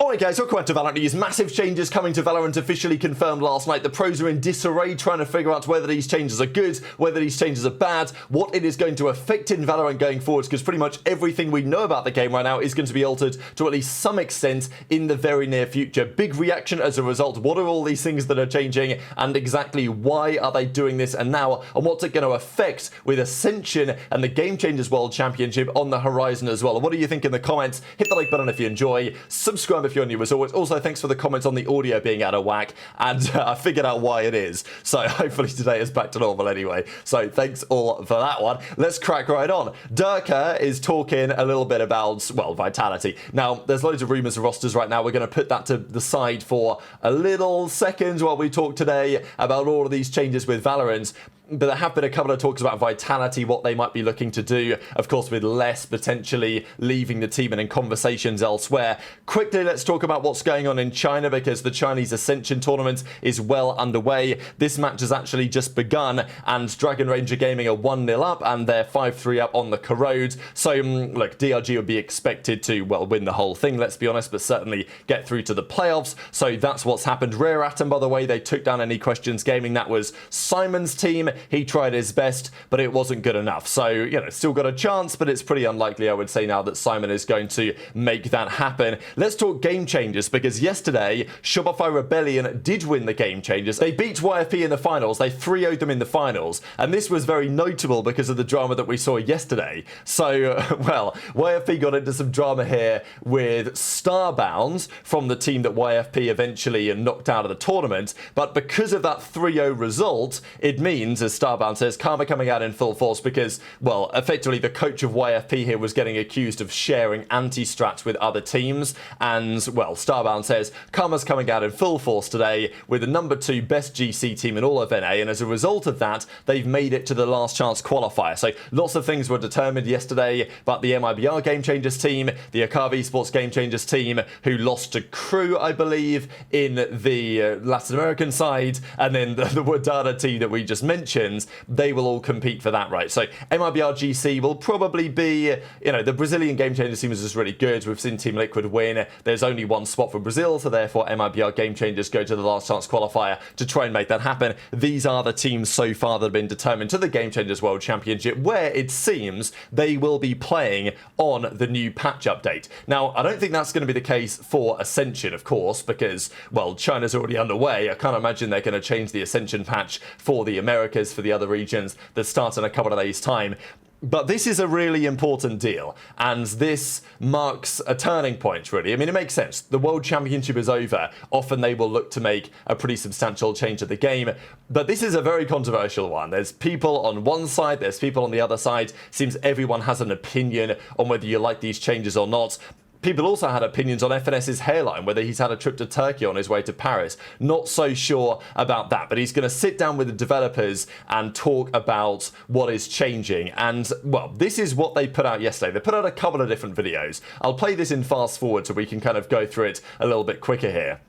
Alright guys, welcome back to Valorant News. Massive changes coming to Valorant officially confirmed last night. The pros are in disarray trying to figure out whether these changes are good, whether these changes are bad, what it is going to affect in Valorant going forwards, because pretty much everything we know about the game right now is going to be altered to at least some extent in the very near future. Big reaction as a result. What are all these things that are changing and exactly why are they doing this and now, and what's it going to affect with Ascension and the Game Changers World Championship on the horizon as well? What do you think in the comments? Hit the like button if you enjoy, subscribe if you're new as always. Also, thanks for the comments on the audio being out of whack, and I figured out why it is. So hopefully today is back to normal anyway. So thanks all for that one. Let's crack right on. Durka is talking a little bit about, well, Vitality. Now, there's loads of rumors of rosters right now. We're going to put that to the side for a little second while we talk today about all of these changes with Valorant. But there have been a couple of talks about Vitality, what they might be looking to do, of course with Les potentially leaving the team and in conversations elsewhere. Quickly, let's talk about what's going on in China, because the Chinese Ascension tournament is well underway. This match has actually just begun, and Dragon Ranger Gaming are 1-0 up, and they're 5-3 up on the Corrode. So, look, DRG would be expected to, well, win the whole thing, let's be honest, but certainly get through to the playoffs. So that's what's happened. Rare Atom, by the way, they took down Any Questions Gaming. That was Simon's team. He tried his best, but it wasn't good enough. So, you know, still got a chance, but it's pretty unlikely, I would say, now that Simon is going to make that happen. Let's talk Game Changers, because yesterday, Shopify Rebellion did win the Game Changers. They beat YFP in the finals. They 3-0'd them in the finals, and this was very notable because of the drama that we saw yesterday. So, well, YFP got into some drama here with Starbound from the team that YFP eventually knocked out of the tournament, but because of that 3-0 result, it means, as Starbound says, karma coming out in full force because, well, effectively the coach of YFP here was getting accused of sharing anti-strats with other teams, and, well, Starbound says karma's coming out in full force today with the number 2 best GC team in all of NA, and as a result of that, they've made it to the last chance qualifier. So lots of things were determined yesterday, but the MIBR Game Changers team, the Akav Esports Game Changers team, who lost to Crew, I believe, in the Latin American side, and then the Wadada team that we just mentioned, they will all compete for that, right? So MIBR GC will probably be, you know, the Brazilian Game Changers team is just really good. We've seen Team Liquid win. There's only one spot for Brazil, so therefore MIBR Game Changers go to the last chance qualifier to try and make that happen. These are the teams so far that have been determined to the Game Changers World Championship, where it seems they will be playing on the new patch update. Now, I don't think that's going to be the case for Ascension, of course, because, well, China's already underway. I can't imagine they're going to change the Ascension patch for the Americas, for the other regions, that starts in a couple of days' time. But this is a really important deal, and this marks a turning point, really. I mean, it makes sense. The World Championship is over. Often they will look to make a pretty substantial change to the game, but this is a very controversial one. There's people on one side, there's people on the other side. Seems everyone has an opinion on whether you like these changes or not. People also had opinions on FNS's hairline, whether he's had a trip to Turkey on his way to Paris. Not so sure about that, but he's going to sit down with the developers and talk about what is changing. And, well, this is what they put out yesterday. They put out a couple of different videos. I'll play this in fast forward so we can kind of go through it a little bit quicker here.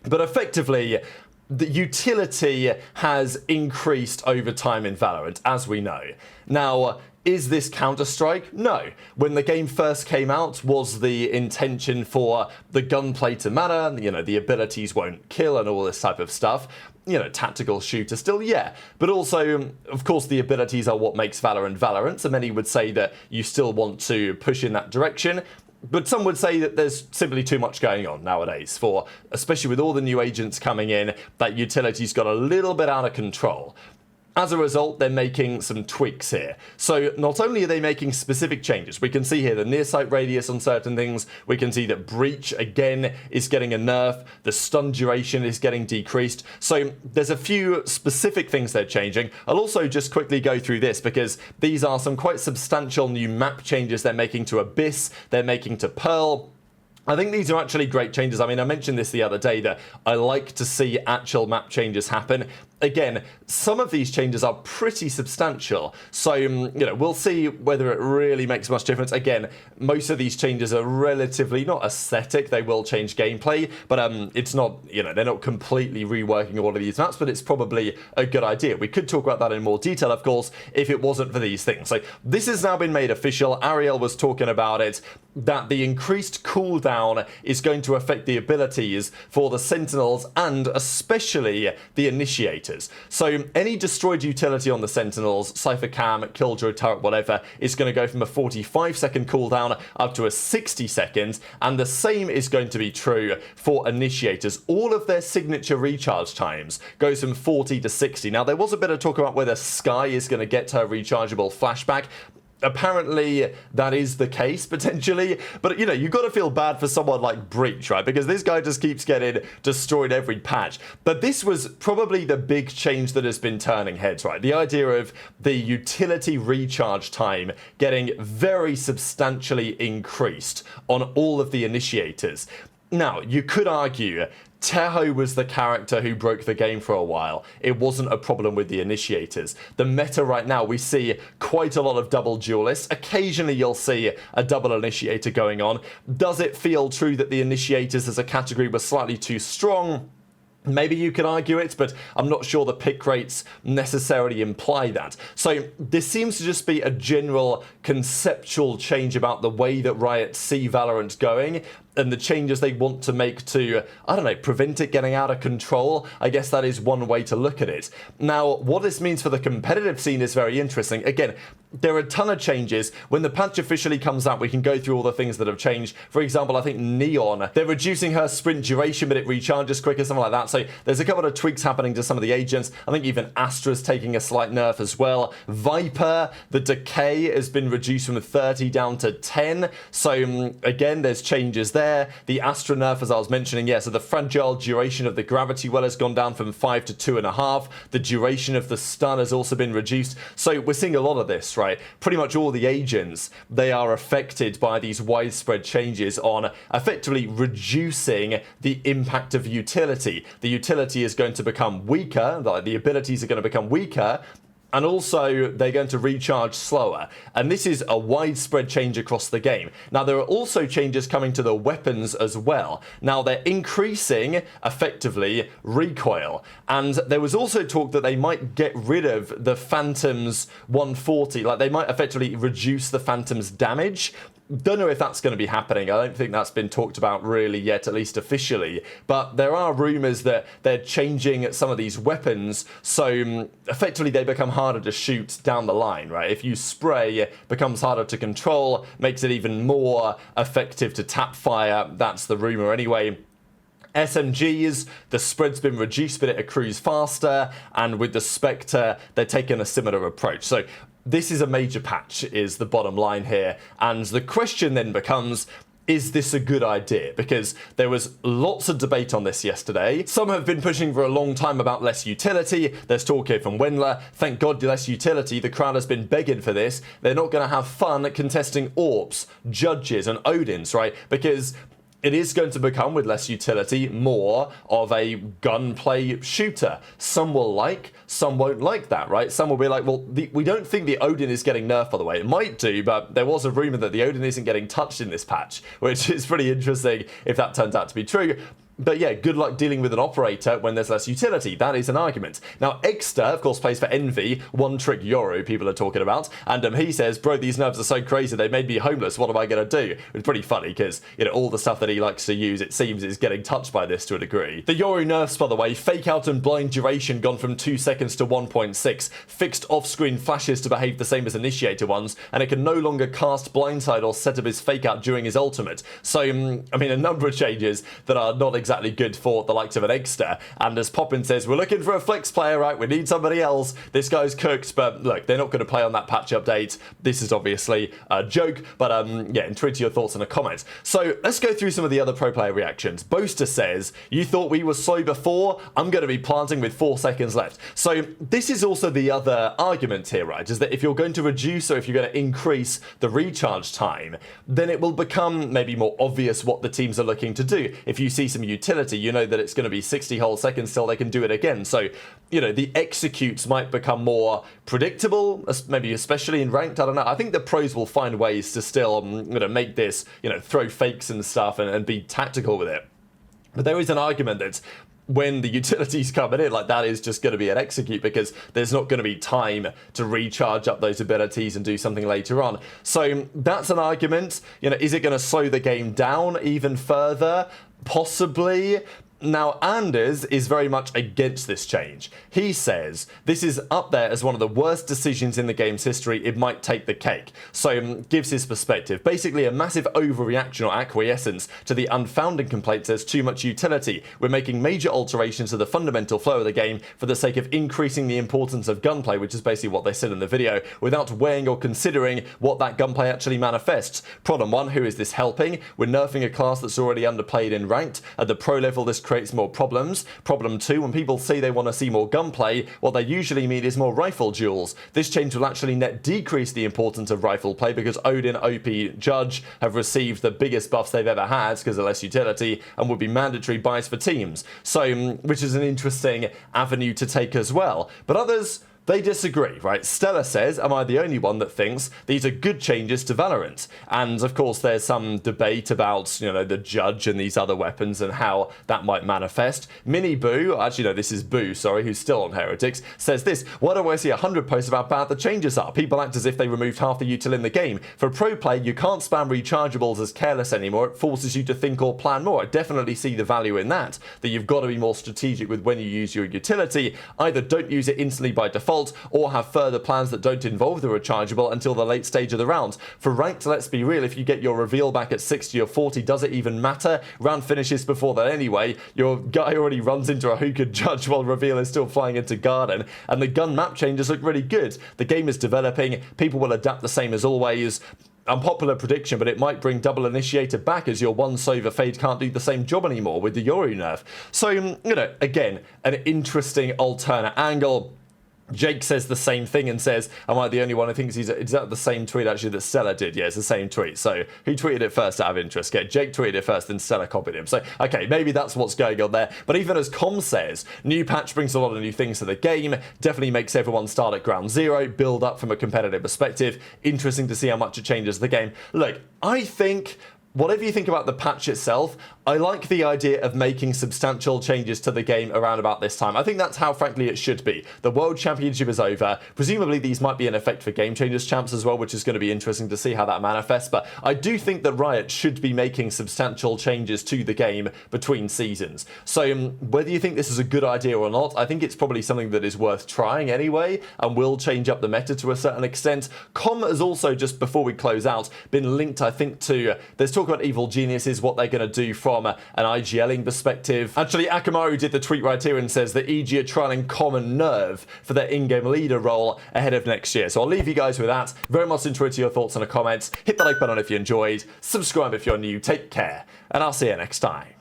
But effectively, the utility has increased over time in Valorant, as we know. Now, is this Counter-Strike? No. When the game first came out, was the intention for the gunplay to matter, you know, the abilities won't kill and all this type of stuff? You know, tactical shooter still, yeah. But also, of course, the abilities are what makes Valorant Valorant, so many would say that you still want to push in that direction. But some would say that there's simply too much going on nowadays, for, especially with all the new agents coming in, that utility's got a little bit out of control. As a result, they're making some tweaks here. So not only are they making specific changes, we can see here the near sight radius on certain things, we can see that breach again is getting a nerf, the stun duration is getting decreased. So there's a few specific things they're changing. I'll also just quickly go through this because these are some quite substantial new map changes they're making to Abyss, they're making to Pearl. I think these are actually great changes. I mean, I mentioned this the other day that I like to see actual map changes happen. Again, some of these changes are pretty substantial, so, you know, we'll see whether it really makes much difference. Again, most of these changes are relatively not aesthetic. They will change gameplay, but it's not, you know, they're not completely reworking all of these maps, but it's probably a good idea. We could talk about that in more detail, of course, if it wasn't for these things. So this has now been made official. Ariel was talking about it, that the increased cooldown cooldown is going to affect the abilities for the Sentinels and especially the Initiators. So any destroyed utility on the Sentinels, Cypher Cam, Killjoy Turret, whatever, is going to go from a 45-second cooldown up to a 60 seconds, and the same is going to be true for Initiators. All of their signature recharge times goes from 40 to 60. Now, there was a bit of talk about whether Skye is going to get her rechargeable flashback. Apparently that is the case potentially, but you know, you've got to feel bad for someone like Breach, right? Because this guy just keeps getting destroyed every patch. But this was probably the big change that has been turning heads, right? The idea of the utility recharge time getting very substantially increased on all of the Initiators. Now, you could argue Teho was the character who broke the game for a while. It wasn't a problem with the Initiators. The meta right now, we see quite a lot of double duelists. Occasionally you'll see a double Initiator going on. Does it feel true that the Initiators as a category were slightly too strong? Maybe you could argue it, but I'm not sure the pick rates necessarily imply that. So this seems to just be a general conceptual change about the way that Riot see Valorant going, and the changes they want to make to, I don't know, prevent it getting out of control. I guess that is one way to look at it. Now, what this means for the competitive scene is very interesting. Again, there are a ton of changes. When the patch officially comes out, we can go through all the things that have changed. For example, I think Neon, they're reducing her sprint duration, but it recharges quicker, something like that. So there's a couple of tweaks happening to some of the agents. I think even Astra's taking a slight nerf as well. Viper, the decay has been reduced from 30 down to 10. So again, there's changes there. The Astra nerf, as I was mentioning, so the fragile duration of the gravity well has gone down from 5 to 2.5. The duration of the stun has also been reduced. So we're seeing a lot of this, right? Pretty much all the agents, they are affected by these widespread changes on effectively reducing the impact of utility. The utility is going to become weaker, the abilities are going to become weaker, and also they're going to recharge slower. And this is a widespread change across the game. Now, there are also changes coming to the weapons as well. Now, they're increasing, effectively, recoil. And there was also talk that they might get rid of the Phantom's 140. Like, they might effectively reduce the Phantom's damage. Don't know if that's going to be happening. I don't think that's been talked about really yet, at least officially. But there are rumors that they're changing some of these weapons, so effectively they become harder to shoot down the line, right? If you spray, it becomes harder to control, makes it even more effective to tap fire. That's the rumor anyway. SMGs, the spread's been reduced, but it accrues faster. And with the Spectre, they're taking a similar approach. So this is a major patch, is the bottom line here. And the question then becomes, is this a good idea? Because there was lots of debate on this yesterday. Some have been pushing for a long time about less utility. There's talk here from Wendler. Thank God, less utility. The crowd has been begging for this. They're not going to have fun contesting AWPs, Judges, and Odins, right? Because it is going to become, with less utility, more of a gunplay shooter. Some will like, some won't like that, right? Some will be like, well, we don't think the Odin is getting nerfed, by the way. It might do, but there was a rumor that the Odin isn't getting touched in this patch, which is pretty interesting if that turns out to be true. But yeah, good luck dealing with an operator when there's less utility. That is an argument. Now, Exter, of course, plays for Envy, One Trick Yoru, people are talking about. And he says, bro, these nerfs are so crazy, they made me homeless. What am I going to do? It's pretty funny because, you know, all the stuff that he likes to use, it seems, is getting touched by this to a degree. The Yoru nerfs, by the way, fake out and blind duration gone from 2 seconds to 1.6. Fixed off-screen flashes to behave the same as initiator ones. And it can no longer cast blindside or set up his fake out during his ultimate. So, I mean, a number of changes that are not exactly good for the likes of an Exter. And as Poppin says, we're looking for a flex player, right? We need somebody else. This guy's cooked, but look, they're not going to play on that patch update. This is obviously a joke, but yeah, intrigue to your thoughts in the comments. So let's go through some of the other pro player reactions. Boaster says, you thought we were slow before? I'm going to be planting with 4 seconds left. So this is also the other argument here, right? Is that if you're going to reduce or if you're going to increase the recharge time, then it will become maybe more obvious what the teams are looking to do. If you see some utility, you know that it's going to be 60 whole seconds till they can do it again. So, you know, the executes might become more predictable, maybe especially in ranked. I don't know. I think the pros will find ways to still, you know, make this, you know, throw fakes and stuff and be tactical with it. But there is an argument that when the utilities coming in, like, that is just going to be an execute because there's not going to be time to recharge up those abilities and do something later on. So that's an argument. You know, is it going to slow the game down even further? Possibly. Now, Anders is very much against this change. He says this is up there as one of the worst decisions in the game's history. It might take the cake. So gives his perspective. Basically, a massive overreaction or acquiescence to the unfounded complaints there's too much utility. We're making major alterations to the fundamental flow of the game for the sake of increasing the importance of gunplay, which is basically what they said in the video, without weighing or considering what that gunplay actually manifests. Problem 1, who is this helping? We're nerfing a class that's already underplayed in ranked. At the pro level, this creates more problems. Problem 2, when people say they want to see more gunplay, what they usually mean is more rifle duels. This change will actually net decrease the importance of rifle play because Odin, OP, Judge have received the biggest buffs they've ever had because of less utility and would be mandatory buys for teams. So, which is an interesting avenue to take as well. But others, they disagree, right? Stella says, am I the only one that thinks these are good changes to Valorant? And of course there's some debate about, you know, the Judge and these other weapons and how that might manifest. Mini Boo, actually no, this is Boo, sorry, who's still on Heretics, says this: why do I see 100 posts about how bad the changes are? People act as if they removed half the util in the game. For pro play, you can't spam rechargeables as careless anymore. It forces you to think or plan more. I definitely see the value in that you've got to be more strategic with when you use your utility. Either don't use it instantly by default, or have further plans that don't involve the rechargeable until the late stage of the round. For ranked, let's be real, if you get your reveal back at 60 or 40, does it even matter? Round finishes before that anyway. Your guy already runs into a hookah Judge while reveal is still flying into garden, and the gun map changes look really good. The game is developing, people will adapt the same as always. Unpopular prediction, but it might bring double initiator back as your one Sova Fade can't do the same job anymore with the Yoru nerf. So, you know, again, an interesting alternate angle. Jake says the same thing and says, am I the only one who thinks is that the same tweet actually that Stella did? Yeah, it's the same tweet. So who tweeted it first out of interest? Okay, Jake tweeted it first, then Stella copied him. So, okay, maybe that's what's going on there. But even as Com says, new patch brings a lot of new things to the game, definitely makes everyone start at ground zero, build up from a competitive perspective. Interesting to see how much it changes the game. Look, I think whatever you think about the patch itself, I like the idea of making substantial changes to the game around about this time. I think that's how, frankly, it should be. The World Championship is over. Presumably, these might be in effect for Game Changers champs as well, which is going to be interesting to see how that manifests. But I do think that Riot should be making substantial changes to the game between seasons. So whether you think this is a good idea or not, I think it's probably something that is worth trying anyway and will change up the meta to a certain extent. Com has also, just before we close out, been linked, I think, to... There's talk about Evil Geniuses, what they're going to do from an IGLing perspective. Actually, Akamaru did the tweet right here and says that EG are trialing Common Nerve for their in-game leader role ahead of next year. So I'll leave you guys with that. Very much interested in your thoughts in the comments. Hit the like button if you enjoyed. Subscribe if you're new. Take care. And I'll see you next time.